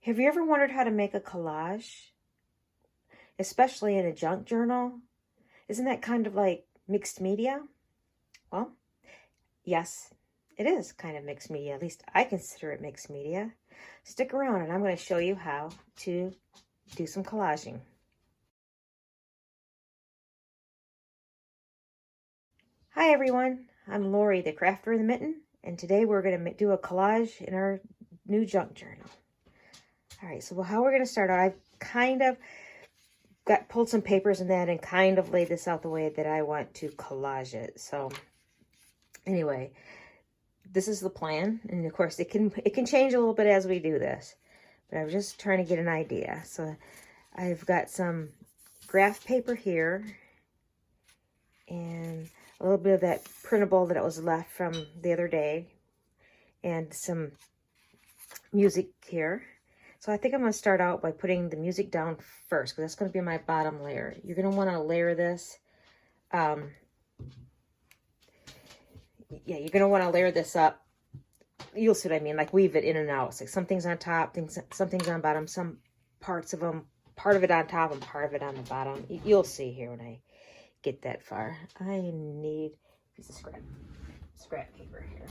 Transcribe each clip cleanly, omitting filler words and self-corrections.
Have you ever wondered how to make a collage? Especially in a junk journal? Isn't that kind of like mixed media? Well, yes, it is kind of mixed media. At least I consider it mixed media. Stick around and I'm going to show you how to do some collaging. Hi everyone, I'm Lori, the crafter of the mitten, and today we're going to do a collage in our new junk journal. All right, so how we're going to start out, I've kind of pulled some papers in that and kind of laid this out the way that I want to collage it. So anyway, this is the plan, and of course it can change a little bit as we do this, but I'm just trying to get an idea. So I've got some graph paper here and a little bit of that printable that was left from the other day and some music here. So I think I'm going to start out by putting the music down first, because that's going to be my bottom layer. You're going to want to layer this. Yeah, you're going to want to layer this up. You'll see what I mean, like weave it in and out. It's like some things on top, some things on bottom, some parts of them, part of it on top and part of it on the bottom. You'll see here when I get that far. I need a piece of scrap paper here.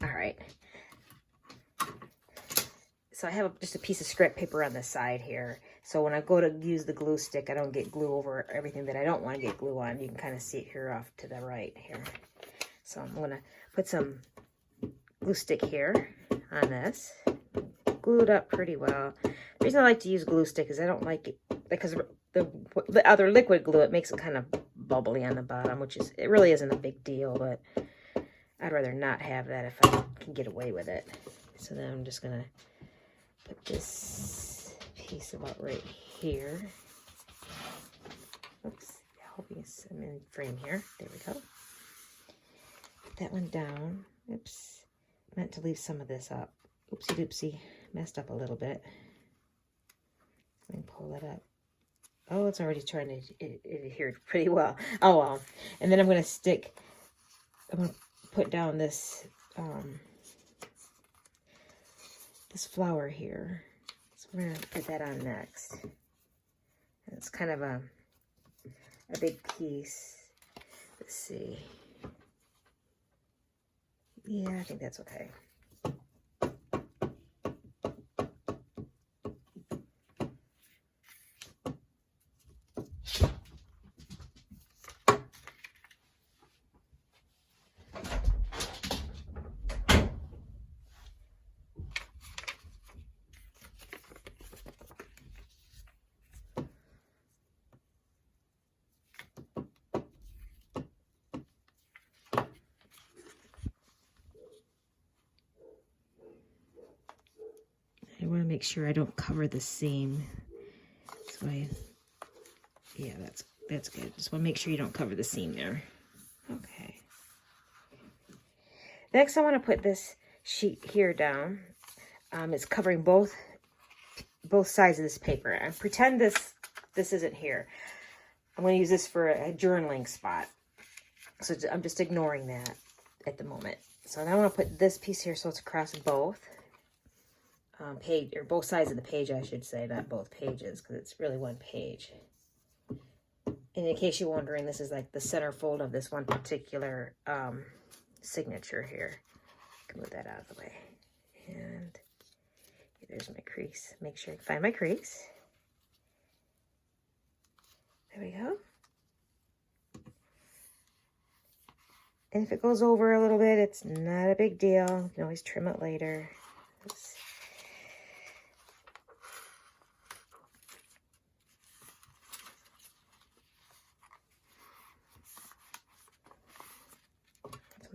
All right, so I have just a piece of scrap paper on the side here. So when I go to use the glue stick, I don't get glue over everything that I don't want to get glue on. You can kind of see it here off to the right here. So I'm going to put some glue stick here on this. Glue it up pretty well. The reason I like to use glue stick is I don't like it because the other liquid glue, it makes it kind of bubbly on the bottom, which is, it really isn't a big deal, but I'd rather not have that if I can get away with it. So then I'm just going to put this piece about right here. Oops, I hope I'm in frame here. There we go. Put that one down. Oops, meant to leave some of this up. Oopsie doopsie, messed up a little bit. Let me pull that up. Oh, it's already trying to adhere pretty well. Oh well. And then I'm going to put down this this flower here. So we're going to put that on next. And it's kind of a big piece. Let's see. Yeah, I think that's okay. I want to make sure I don't cover the seam. So yeah, that's good. Just want to make sure you don't cover the seam there. Okay. Next, I want to put this sheet here down. It's covering both sides of this paper. And pretend this isn't here. I'm going to use this for a journaling spot. So I'm just ignoring that at the moment. So now I want to put this piece here so it's across both. Page, or both sides of the page, I should say, not both pages, because it's really one page. And in case you're wondering, this is like the centerfold of this one particular signature here. I can move that out of the way. And there's my crease. Make sure I find my crease. There we go. And if it goes over a little bit, it's not a big deal. You can always trim it later.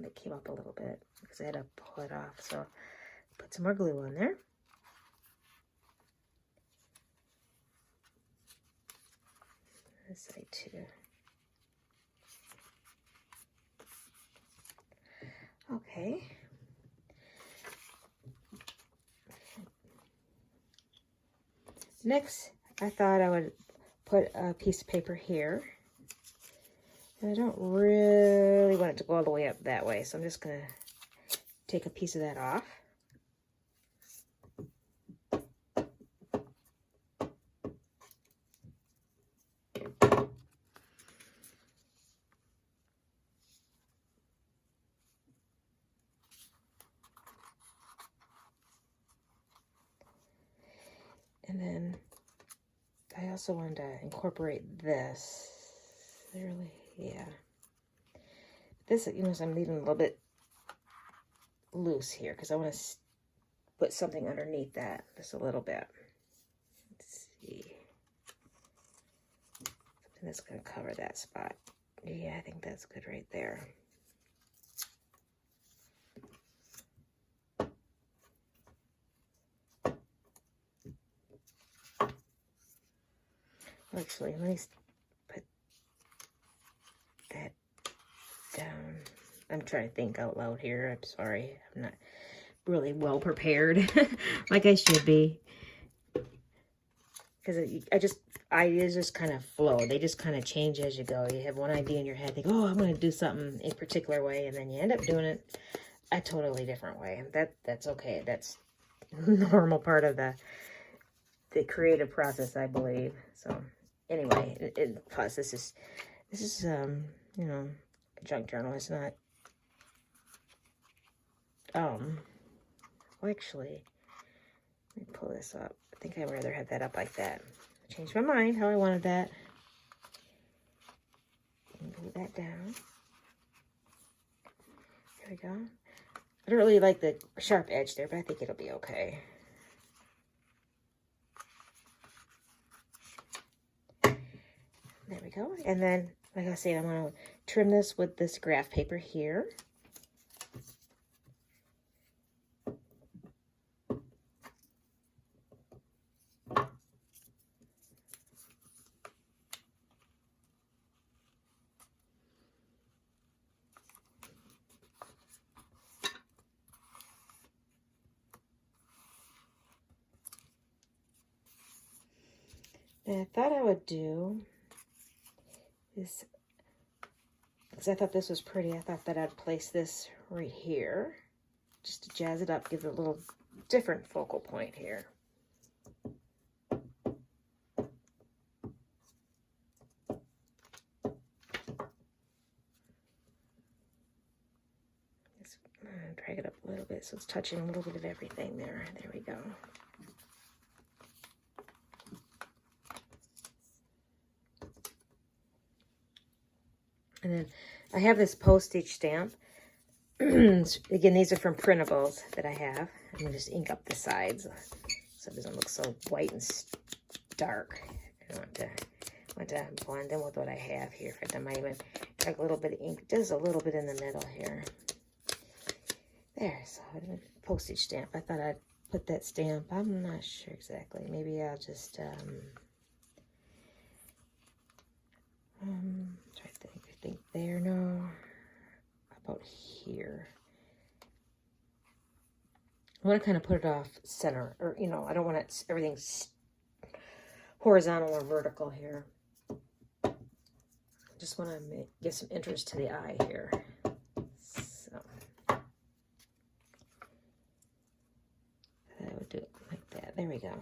It came up a little bit because I had to pull it off. So put some more glue on there. This side too. Okay. Next, I thought I would put a piece of paper here. And I don't really want it to go all the way up that way, so I'm just going to take a piece of that off. And then I also wanted to incorporate this. Really, yeah. This, you know, so I'm leaving a little bit loose here because I want to put something underneath that just a little bit. Let's see. Something that's going to cover that spot. Yeah, I think that's good right there. Actually, let me put that down. I'm trying to think out loud here. I'm sorry. I'm not really well prepared like I should be. Because ideas just kind of flow. They just kind of change as you go. You have one idea in your head, think, oh, I'm going to do something a particular way, and then you end up doing it a totally different way. That's okay. That's a normal part of the creative process, I believe. So anyway, plus this is you know, a junk journal. It's not well, actually, let me pull this up. I think I'd rather have that up like that. I changed my mind how I wanted that. Move that down. There we go. I don't really like the sharp edge there, but I think it'll be okay. There we go. And then, like I said, I'm going to trim this with this graph paper here. And I thought I would do this, because I thought this was pretty. I thought that I'd place this right here, just to jazz it up, give it a little different focal point here. Just drag it up a little bit so it's touching a little bit of everything there. There we go. And then I have this postage stamp. Again, these are from printables that I have. I'm going to just ink up the sides so it doesn't look so white and dark. I want to blend in with what I have here. In fact, I might even drag a little bit of ink, just a little bit in the middle here. There, so postage stamp. I thought I'd put that stamp. I'm not sure exactly. Maybe I'll just try to think. I think there. No, about here. I want to kind of put it off center, or you know, I don't want it everything horizontal or vertical here. Just want to give some interest to the eye here. So I would do it like that. There we go.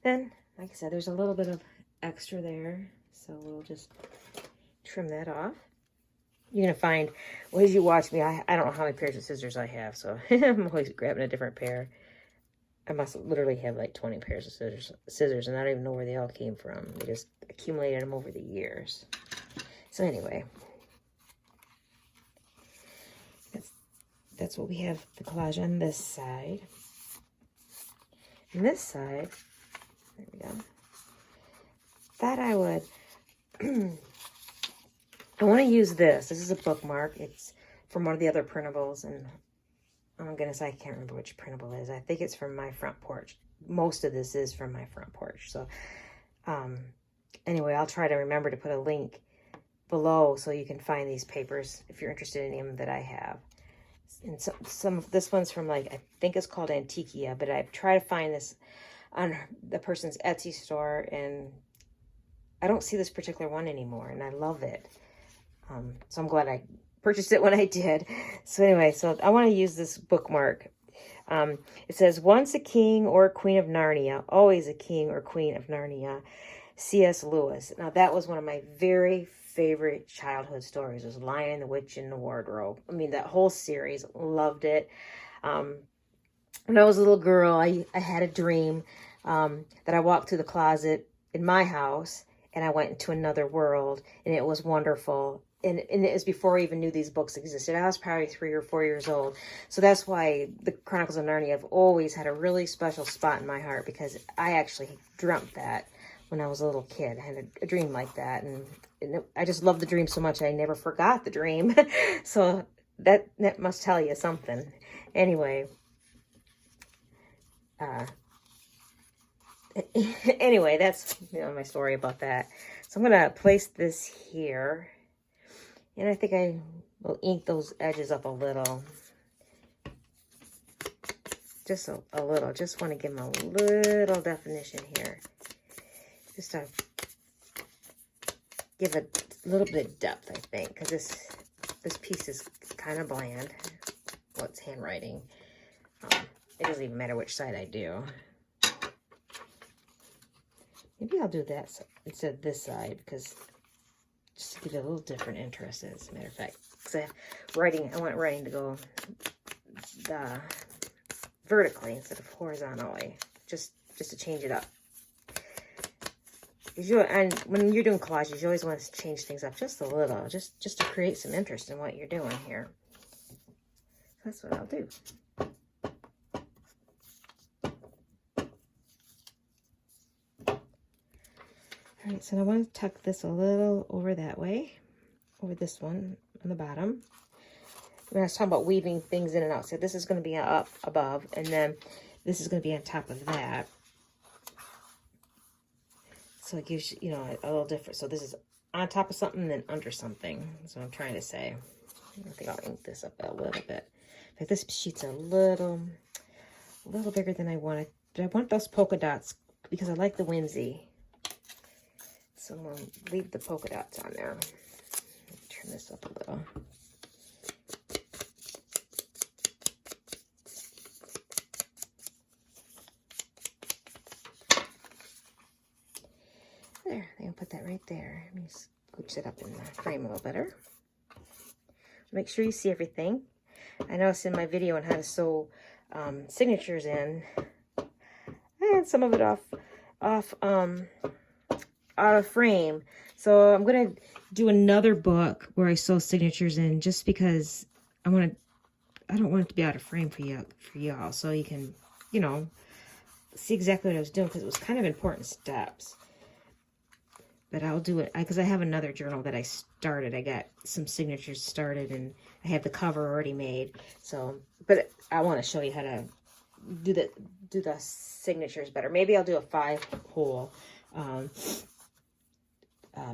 Then, like I said, there's a little bit of extra there, so we'll just trim that off. You're going to find, well, as you watch me, I don't know how many pairs of scissors I have, so I'm always grabbing a different pair. I must literally have like 20 pairs of scissors, and I don't even know where they all came from. They just accumulated them over the years. So anyway, that's what we have, the collage on this side. And this side, there we go. Thought I would, I want to use this. This is a bookmark. It's from one of the other printables, and Oh my goodness, I can't remember which printable it is. I think it's from my front porch. Most of this is from my front porch. So anyway, I'll try to remember to put a link below so you can find these papers if you're interested in them that I have. And some of this one's from, like, I think it's called Antiquia, but I try to find this on the person's Etsy store, and I don't see this particular one anymore, and I love it. So I'm glad I purchased it when I did. So anyway, so I want to use this bookmark. It says, once a king or a queen of Narnia, always a king or queen of Narnia, C.S. Lewis. Now, that was one of my very favorite childhood stories, was Lion, the Witch, and the Wardrobe. I mean, that whole series, loved it. When I was a little girl, I had a dream that I walked through the closet in my house, and I went into another world, and it was wonderful. And it was before I even knew these books existed. I was probably 3 or 4 years old. So that's why the Chronicles of Narnia have always had a really special spot in my heart, because I actually dreamt that when I was a little kid. I had a dream like that. And I just loved the dream so much, I never forgot the dream. So that must tell you something. Anyway. Anyway, that's my story about that. So I'm going to place this here. And I think I will ink those edges up a little. Just a little. Just want to give them a little definition here. Just to give a little bit of depth, I think. Because this piece is kind of bland. Well, it's handwriting. It doesn't even matter which side I do. Maybe I'll do that instead of this side, because just to give it a little different interest, as a matter of fact. Because I want writing to go vertically instead of horizontally, just to change it up. And when you're doing collages, you always want to change things up just a little, just to create some interest in what you're doing here. That's what I'll do. All right, so I want to tuck this a little over that way, over this one on the bottom. When I was talking about weaving things in and out, so this is going to be up above, and then this is going to be on top of that. So it gives you, a little different. So this is on top of something, then under something. That's what I'm trying to say. I think I'll ink this up a little bit. In fact, this sheet's a little bigger than I wanted. But I want those polka dots because I like the whimsy. So I'm going to leave the polka dots on there. Turn this up a little. There, I'm going to put that right there. Let me scooch it up in the frame a little better. Make sure you see everything. I noticed in my video on how to sew signatures in, I had some of it out of frame. So I'm going to do another book where I sew signatures in, just because I don't want it to be out of frame for y'all, so you can, see exactly what I was doing, because it was kind of important steps. But I'll do it because I have another journal that I started. I got some signatures started, and I have the cover already made. So, but I want to show you how to do the signatures better. Maybe I'll do a 5-hole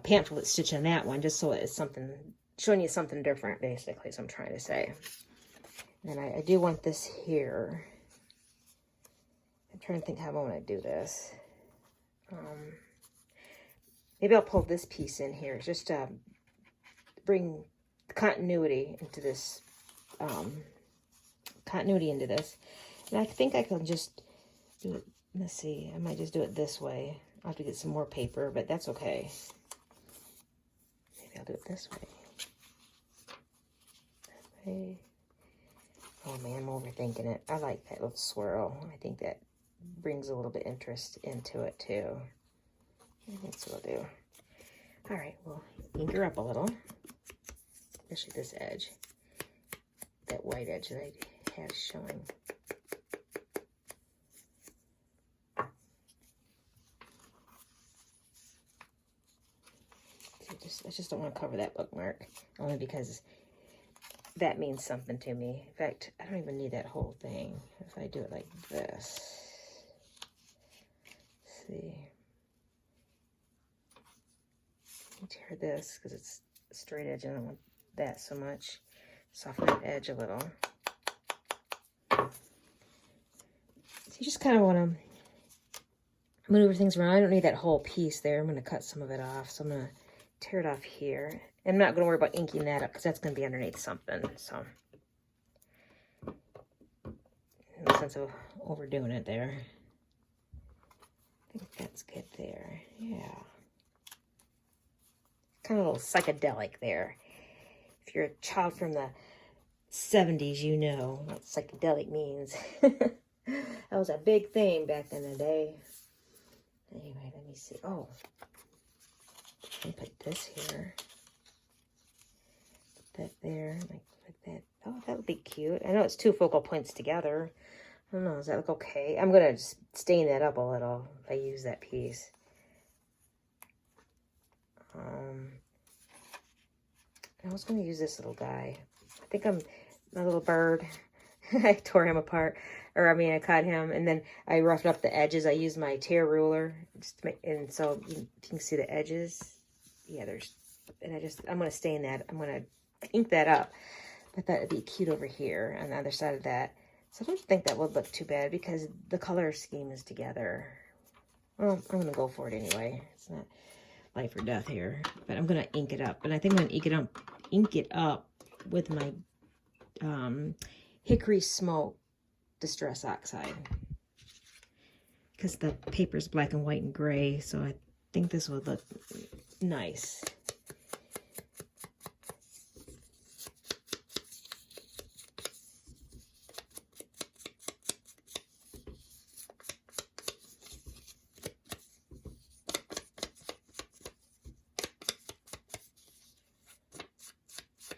pamphlet stitch on that one, just so it's showing you something different, basically. So I'm trying to say. And then I do want this here. I'm trying to think how I want to do this. Maybe I'll pull this piece in here just to bring continuity into this. And I think I can just do it. Let's see. I might just do it this way. I'll have to get some more paper, but that's okay. Maybe I'll do it this way. That way. Oh man, I'm overthinking it. I like that little swirl. I think that brings a little bit interest into it too. I think that's what we'll do. All right, we'll ink her up a little, especially this edge, that white edge that I have showing. I just don't want to cover that bookmark, only because that means something to me. In fact, I don't even need that whole thing. If I do it like this. Let's see. Tear this because it's a straight edge. I don't want that so much. Soften that edge a little. So you just kind of want to maneuver things around. I don't need that whole piece there. I'm going to cut some of it off. So I'm going to tear it off here. And I'm not going to worry about inking that up because that's going to be underneath something. So no sense of overdoing it there. I think that's good there. Yeah. Kind of a little psychedelic there. If you're a child from the 70s, you know what psychedelic means. That was a big thing back in the day. Anyway, let me see. Oh, I can put this here. Put that there. Like put that. Oh, that would be cute. I know it's 2 focal points together. I don't know. Does that look okay? I'm gonna just stain that up a little if I use that piece. I was going to use this little guy. I think my little bird. I tore him apart. Or, I mean, I cut him. And then I roughed up the edges. I used my tear ruler. Just to make, and so you can see the edges. Yeah, and I'm going to stain that. I'm going to ink that up. I thought it'd be cute over here on the other side of that. So I don't think that would look too bad because the color scheme is together. Well, I'm going to go for it anyway. It's not life or death here, but I'm gonna ink it up, and I think I'm gonna ink it up with my Hickory Smoke Distress Oxide because the paper's black and white and gray, so I think this would look nice.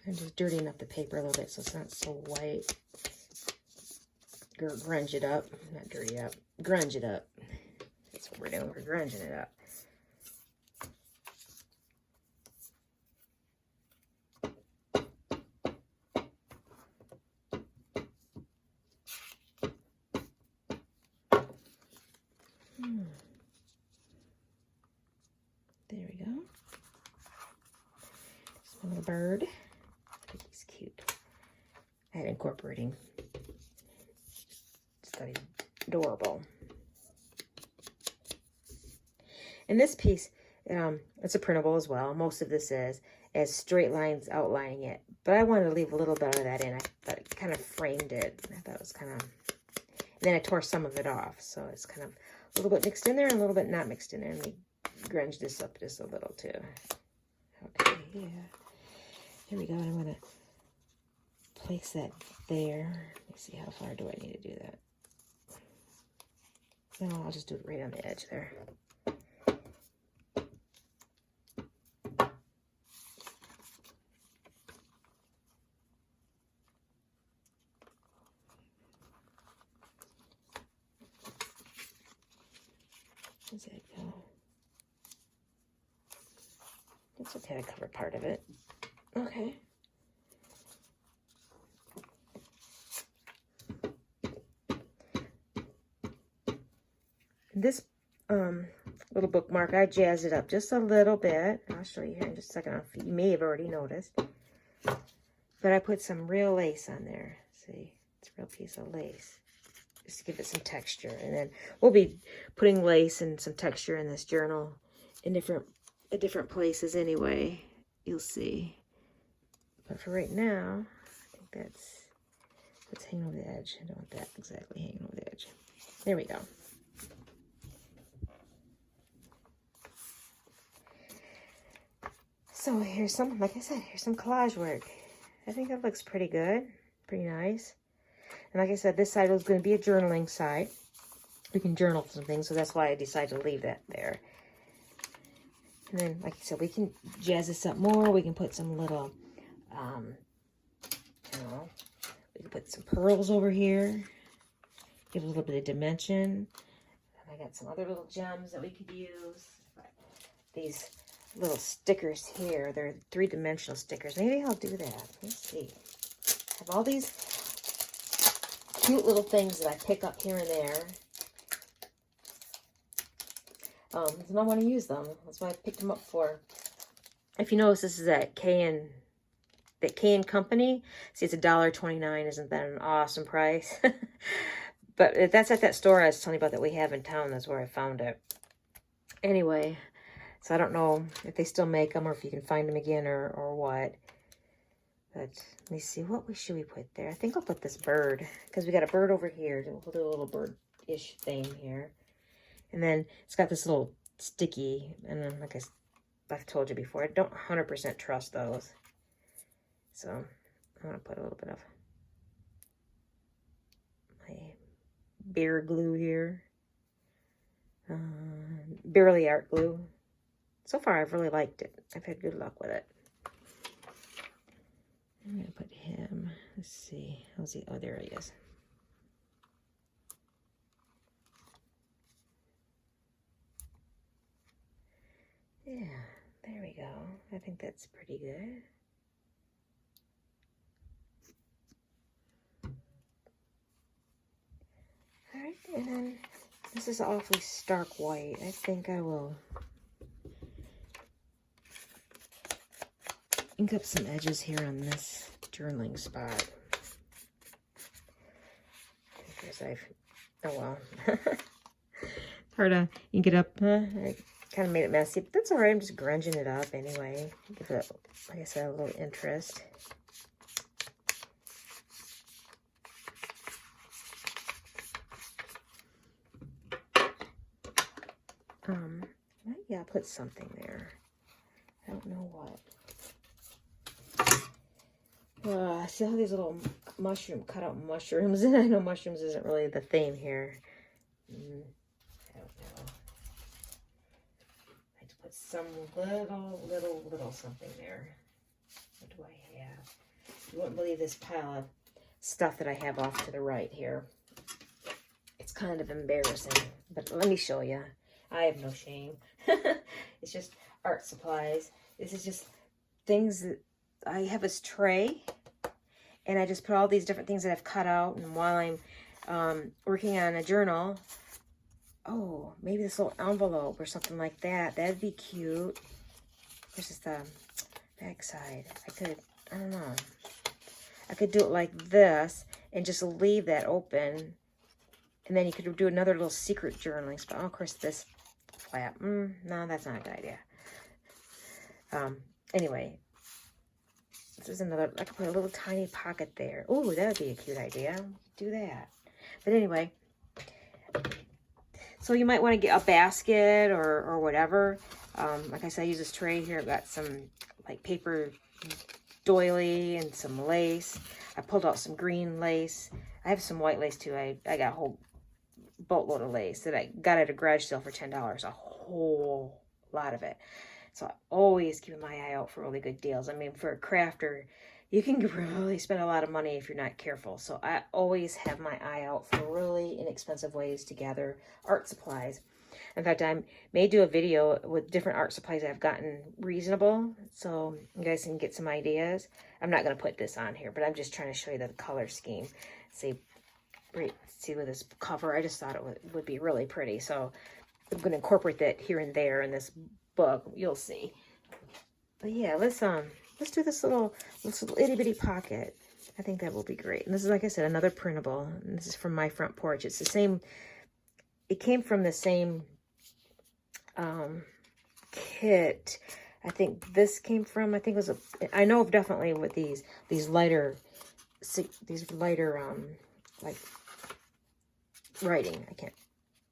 I'm just dirtying up the paper a little bit so it's not so white. Grunge it up. Not dirty up. Grunge it up. That's what we're doing. We're grunging it up. There we go. Just my little bird. I think he's cute. And incorporating. Just thought he's adorable. And this piece, it's a printable as well. Most of this is as straight lines outlining it. But I wanted to leave a little bit of that in. I thought it kind of framed it. I thought it was kind of... And then I tore some of it off. So it's kind of a little bit mixed in there and a little bit not mixed in there. Let me grunge this up just a little too. Okay, yeah. Here we go. I'm going to place that there. Let me see, how far do I need to do that? No, I'll just do it right on the edge there. Where's that go? It's okay to cover part of it. Okay. This little bookmark, I jazzed it up just a little bit. I'll show you here in just a second. You may have already noticed. But I put some real lace on there. See, it's a real piece of lace. Just to give it some texture. And then we'll be putting lace and some texture in this journal in different places anyway. You'll see. But for right now, I think that's hanging over the edge. I don't want that exactly hanging over the edge. There we go. So here's some, like I said, here's some collage work. I think that looks pretty good. Pretty nice. And like I said, this side was going to be a journaling side. We can journal some things, so that's why I decided to leave that there. And then, like I said, we can jazz this up more. We can put some little, you know, we can put some pearls over here. Give it a little bit of dimension. And I got some other little gems that we could use. These little stickers here. They're 3-dimensional stickers. Maybe I'll do that. Let's see. have all these cute little things that I pick up here and there. And I want to use them. That's why I picked them up for. If you notice, this is that K and Company. See, it's $1.29. Isn't that an awesome price? But that's at that store I was telling you about that we have in town. That's where I found it. Anyway, so I don't know if they still make them or if you can find them again or what. But let me see, what should we put there? I think I'll put this bird, because we got a bird over here. We'll do a little bird-ish thing here. And then it's got this little sticky, and then like I've told you before, I don't 100% trust those. So I'm going to put a little bit of my beer glue here. Barely art glue. So far, I've really liked it. I've had good luck with it. I'm going to put him. Let's see. How's he? Oh, there he is. Yeah, there we go. I think that's pretty good. All right, and then this is awfully stark white. I think I will ink up some edges here on this journaling spot. Because oh well. Hard to ink it up, huh? I kind of made it messy, but that's all right. I'm just grunging it up anyway. Give it, like I said, a little interest. Yeah, put something there. I don't know what. See all these little cutout mushrooms? And I know mushrooms isn't really the theme here. I don't know. I have to put some little something there. What do I have? You wouldn't believe this pile of stuff that I have off to the right here. It's kind of embarrassing, but let me show you. I have no shame. It's just art supplies. This is just things that I have this tray, and I just put all these different things that I've cut out. And while I'm working on a journal, oh, maybe this little envelope or something like that. That'd be cute. This is the back side. I don't know. I could do it like this and just leave that open. And then you could do another little secret journaling spot. Oh, of course, this flap. No, that's not a good idea. Anyway, this is another, I could put a little tiny pocket there. Oh, that would be a cute idea. Do that. But anyway, so you might want to get a basket or whatever. Like I said, I use this tray here. I've got some like paper doily and some lace. I pulled out some green lace. I have some white lace too. I got a whole boatload of lace that I got at a garage sale for $10, a whole lot of it. So I always keep my eye out for really good deals. I mean, for a crafter, you can really spend a lot of money if you're not careful. So I always have my eye out for really inexpensive ways to gather art supplies. In fact, I may do a video with different art supplies I've gotten reasonable, so you guys can get some ideas. I'm not going to put this on here, but I'm just trying to show you the color scheme. See with this cover, I just thought it would be really pretty. So I'm going to incorporate that here and there in this book. You'll see. But yeah, let's do this little itty bitty pocket. I think that will be great. And this is, like I said, another printable. And this is from My Front Porch. It's the same. It came from the same kit. I think this came from. I think it was I know definitely with these lighter like writing.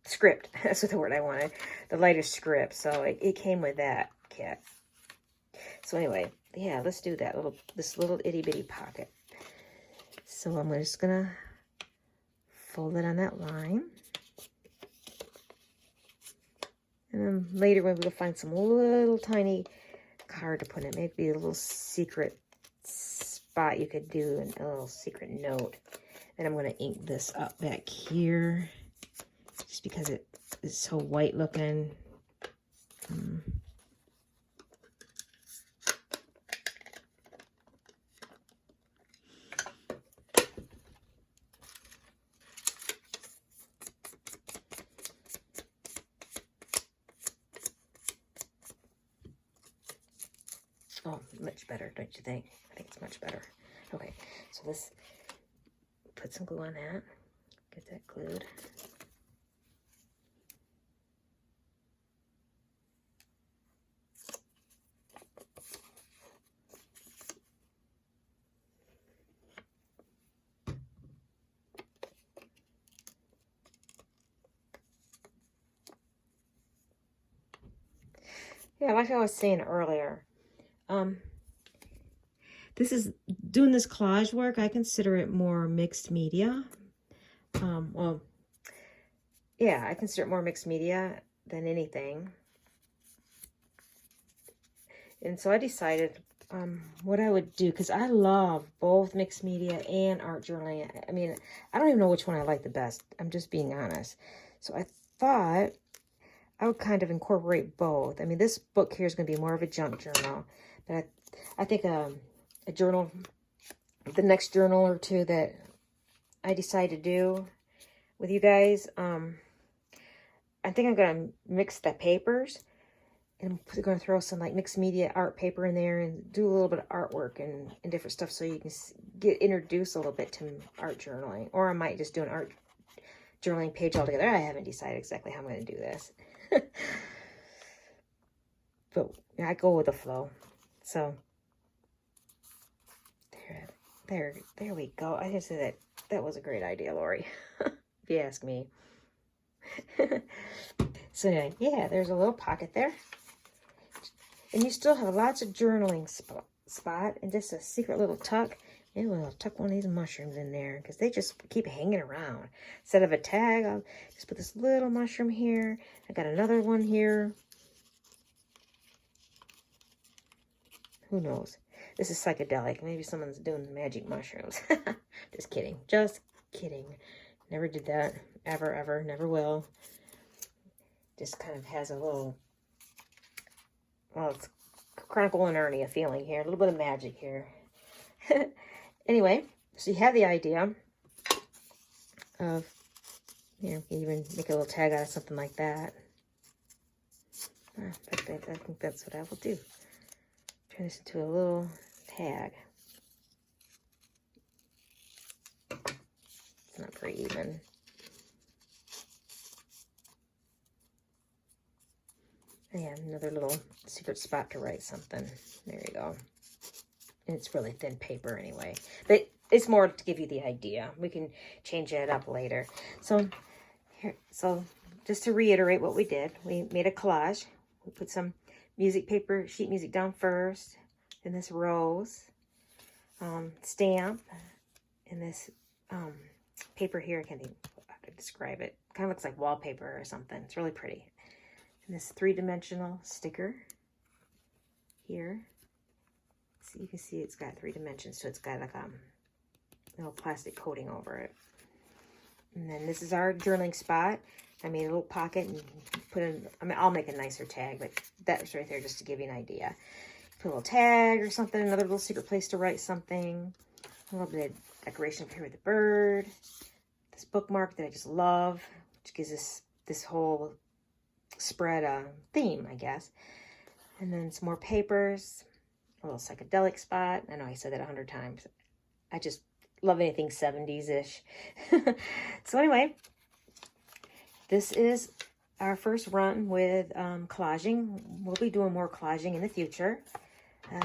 Script. That's the word I wanted. The lighter script. So it came with that kit. So anyway, yeah, let's do that this little itty bitty pocket. So I'm just gonna fold it on that line. And then later we'll find some little tiny card to put in. Maybe a little secret spot you could do, and a little secret note. And I'm going to ink this up back here just because it is so white looking. Oh, much better, don't you think? I think it's much better. Okay, so let's put some glue on that. Get that glued. Yeah, like I was saying earlier, this is, doing this collage work, I consider it more mixed media. Well, yeah, I consider it more mixed media than anything. And so I decided what I would do, because I love both mixed media and art journaling. I mean, I don't even know which one I like the best. I'm just being honest. So I thought I would kind of incorporate both. I mean, this book here is going to be more of a junk journal. But I think a journal, the next journal or two that I decide to do with you guys, I think I'm going to mix the papers. And I'm going to throw some like mixed media art paper in there and do a little bit of artwork and different stuff so you can get introduced a little bit to art journaling. Or I might just do an art journaling page altogether. I haven't decided exactly how I'm going to do this. But I go with the flow. So there we go. I just said that was a great idea, Lori, if you ask me. So anyway, yeah, there's a little pocket there. And you still have lots of journaling spot and just a secret little tuck. Maybe I'll tuck one of these mushrooms in there because they just keep hanging around. Instead of a tag, I'll just put this little mushroom here. I got another one here. Who knows? This is psychedelic. Maybe someone's doing magic mushrooms. Just kidding. Just kidding. Never did that. Ever, ever. Never will. Just kind of has a little, well, it's Chronicle and Ernie, a feeling here. A little bit of magic here. Anyway, so you have the idea of, you know, you even make a little tag out of something like that. I think that's what I will do. Turn this into a little tag. It's not very even. And another little secret spot to write something. There you go. And it's really thin paper anyway. But it's more to give you the idea. We can change that up later. So here, so just to reiterate what we did, we made a collage. We put some music paper, sheet music down first. Then this rose stamp. And this paper here, I can't even how to describe it. Kind of looks like wallpaper or something. It's really pretty. And this three-dimensional sticker here. So you can see it's got 3 dimensions, so it's got like a little plastic coating over it. And then this is our journaling spot. I made a little pocket and put in, I mean, I'll make a nicer tag, but that's right there just to give you an idea. Put a little tag or something, another little secret place to write something. A little bit of decoration here with the bird. This bookmark that I just love, which gives us this whole spread theme, I guess. And then some more papers, a little psychedelic spot. I know I said that 100 times. I just love anything 70s-ish. So anyway, this is our first run with collaging. We'll be doing more collaging in the future.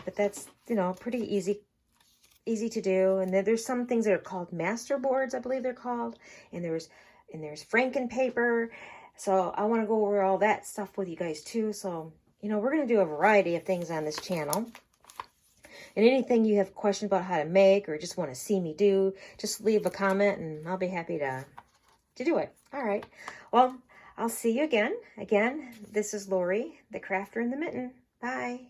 But that's, you know, pretty easy to do. And then there's some things that are called master boards, I believe they're called. And there's Franken paper. So I want to go over all that stuff with you guys too. So, you know, we're going to do a variety of things on this channel. And anything you have questions about how to make or just want to see me do, just leave a comment and I'll be happy to do it. All right. Well, I'll see you again. Again, this is Lori, the Crafter in the Mitten. Bye.